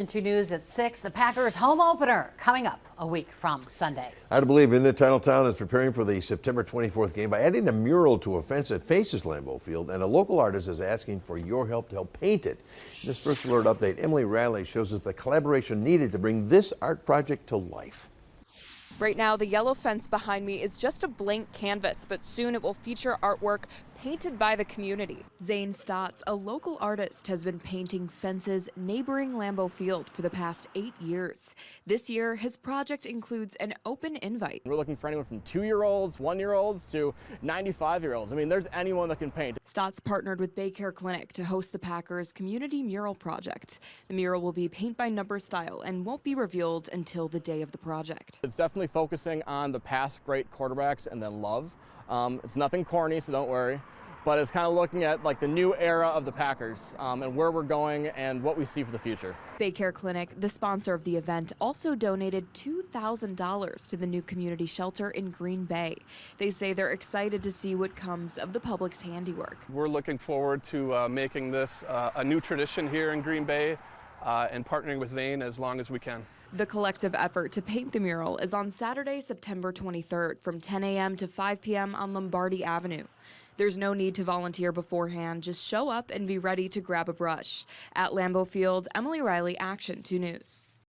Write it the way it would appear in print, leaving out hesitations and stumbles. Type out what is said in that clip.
Into news at 6, the Packers home opener coming up a week from Sunday. I believe in the Titletown is preparing for the September 24th game by adding a mural to a fence that faces Lambeau Field, and a local artist is asking for your help to help paint it. In this First Alert update, Emily Riley shows us the collaboration needed to bring this art project to life. Right now, the yellow fence behind me is just a blank canvas, but soon it will feature artwork painted by the community. Zane Stotts, a local artist, has been painting fences neighboring Lambeau Field for the past 8 years. This year, his project includes an open invite. We're looking for anyone from 2-year-olds, 1-year-olds to 95-year-olds. I mean, there's anyone that can paint. Stotts partnered with Baycare Clinic to host the Packers Community Mural Project. The mural will be paint-by-number style and won't be revealed until the day of the project. It's definitely focusing on the past great quarterbacks and then love. It's nothing corny, so don't worry. But it's kind of looking at like the new era of the Packers and where we're going and what we see for the future. Baycare Clinic, the sponsor of the event, also donated $2,000 to the new community shelter in Green Bay. They say they're excited to see what comes of the public's handiwork. We're looking forward to making this a new tradition here in Green Bay and partnering with Zane as long as we can. The collective effort to paint the mural is on Saturday, September 23rd from 10 a.m. to 5 p.m. on Lombardi Avenue. There's no need to volunteer beforehand. Just show up and be ready to grab a brush. At Lambeau Field, Emily Riley, Action 2 News.